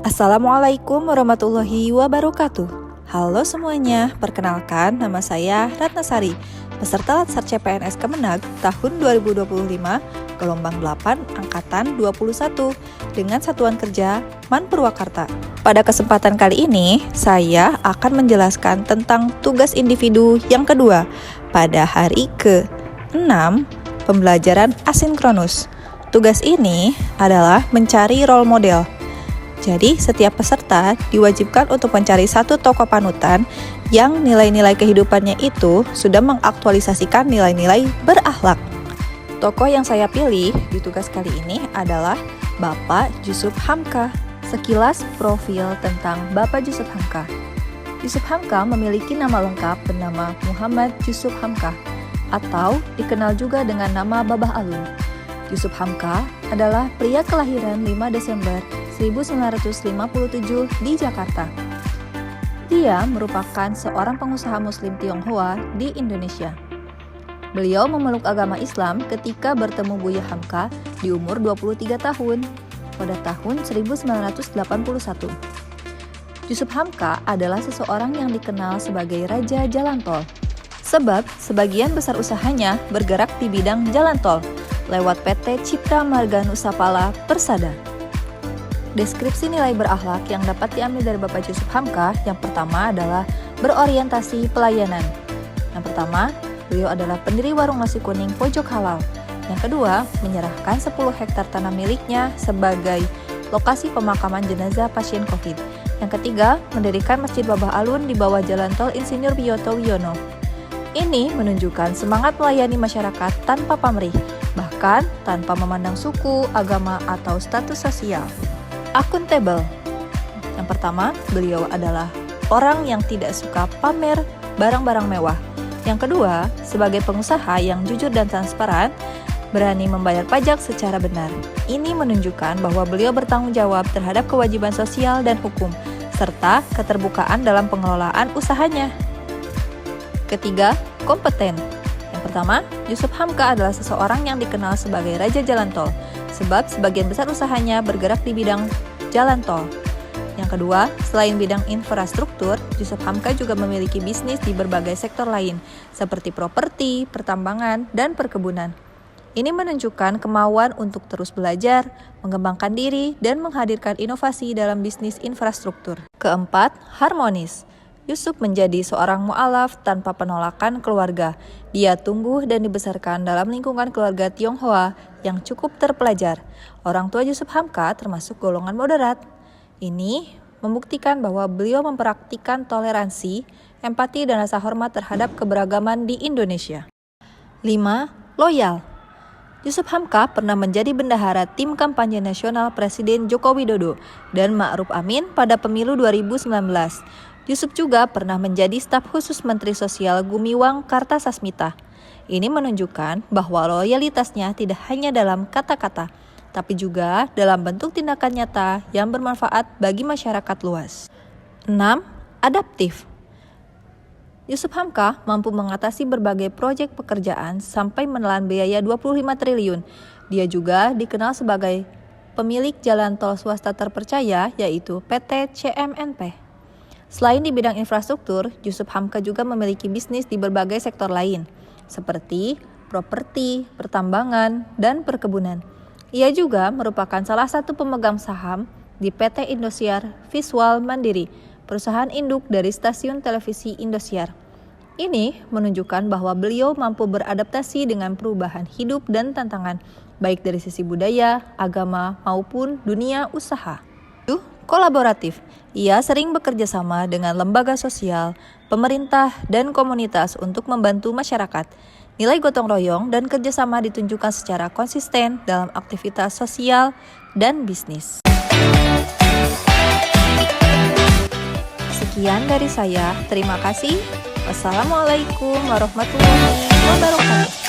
Assalamualaikum warahmatullahi wabarakatuh. Halo semuanya, perkenalkan nama saya Ratnasari, peserta Latsar CPNS Kemenag tahun 2025, gelombang 8, angkatan 21, dengan satuan kerja MAN Purwakarta. Pada kesempatan kali ini, saya akan menjelaskan tentang tugas individu yang kedua pada hari ke-6 pembelajaran asinkronus. Tugas ini adalah mencari role model. Jadi, setiap peserta diwajibkan untuk mencari satu tokoh panutan yang nilai-nilai kehidupannya itu sudah mengaktualisasikan nilai-nilai berakhlak. Tokoh yang saya pilih di tugas kali ini adalah Bapak Jusuf Hamka. Sekilas profil tentang Bapak Jusuf Hamka. Jusuf Hamka memiliki nama lengkap bernama Muhammad Jusuf Hamka, atau dikenal juga dengan nama Babah Alun. Jusuf Hamka adalah pria kelahiran 5 Desember 1957 di Jakarta. Dia merupakan seorang pengusaha muslim Tionghoa di Indonesia. Beliau memeluk agama Islam ketika bertemu Buya Hamka di umur 23 tahun pada tahun 1981. Jusuf Hamka adalah seseorang yang dikenal sebagai Raja Jalan Tol, sebab sebagian besar usahanya bergerak di bidang jalan tol lewat PT Citra Marga Nusapala Persada. Deskripsi nilai berakhlak yang dapat diambil dari Bapak Jusuf Hamka yang pertama adalah berorientasi pelayanan. Yang pertama, beliau adalah pendiri warung nasi kuning Pojok Halal. Yang kedua, menyerahkan 10 hektar tanah miliknya sebagai lokasi pemakaman jenazah pasien COVID. Yang ketiga, mendirikan Masjid Babah Alun di bawah Jalan Tol Insinyur Wiyoto Wiono. Ini menunjukkan semangat melayani masyarakat tanpa pamrih, bahkan tanpa memandang suku, agama, atau status sosial. Akuntabel. Yang pertama, beliau adalah orang yang tidak suka pamer barang-barang mewah. Yang kedua, sebagai pengusaha yang jujur dan transparan, berani membayar pajak secara benar. Ini menunjukkan bahwa beliau bertanggung jawab terhadap kewajiban sosial dan hukum, serta keterbukaan dalam pengelolaan usahanya. Ketiga, kompeten. Yang pertama, Jusuf Hamka adalah seseorang yang dikenal sebagai Raja Jalan Tol, sebab sebagian besar usahanya bergerak di bidang jalan tol. Yang kedua, selain bidang infrastruktur, Jusuf Hamka juga memiliki bisnis di berbagai sektor lain, seperti properti, pertambangan, dan perkebunan. Ini menunjukkan kemauan untuk terus belajar, mengembangkan diri, dan menghadirkan inovasi dalam bisnis infrastruktur. Keempat, harmonis. Jusuf menjadi seorang mu'alaf tanpa penolakan keluarga. Dia tumbuh dan dibesarkan dalam lingkungan keluarga Tionghoa yang cukup terpelajar. Orang tua Jusuf Hamka termasuk golongan moderat. Ini membuktikan bahwa beliau mempraktikkan toleransi, empati, dan rasa hormat terhadap keberagaman di Indonesia. 5. Loyal. Jusuf Hamka pernah menjadi bendahara tim kampanye nasional Presiden Joko Widodo dan Ma'ruf Amin pada pemilu 2019. Jusuf juga pernah menjadi staf khusus Menteri Sosial Gumiwang Kartasasmita. Ini menunjukkan bahwa loyalitasnya tidak hanya dalam kata-kata, tapi juga dalam bentuk tindakan nyata yang bermanfaat bagi masyarakat luas. 6. Adaptif. Jusuf Hamka mampu mengatasi berbagai proyek pekerjaan sampai menelan biaya 25 triliun. Dia juga dikenal sebagai pemilik jalan tol swasta terpercaya, yaitu PT CMNP. Selain di bidang infrastruktur, Jusuf Hamka juga memiliki bisnis di berbagai sektor lain, seperti properti, pertambangan, dan perkebunan. Ia juga merupakan salah satu pemegang saham di PT Indosiar Visual Mandiri, perusahaan induk dari stasiun televisi Indosiar. Ini menunjukkan bahwa beliau mampu beradaptasi dengan perubahan hidup dan tantangan, baik dari sisi budaya, agama, maupun dunia usaha. Kolaboratif. Ia sering bekerja sama dengan lembaga sosial, pemerintah, dan komunitas untuk membantu masyarakat. Nilai gotong royong dan kerjasama ditunjukkan secara konsisten dalam aktivitas sosial dan bisnis. Sekian dari saya. Terima kasih. Wassalamualaikum warahmatullahi wabarakatuh.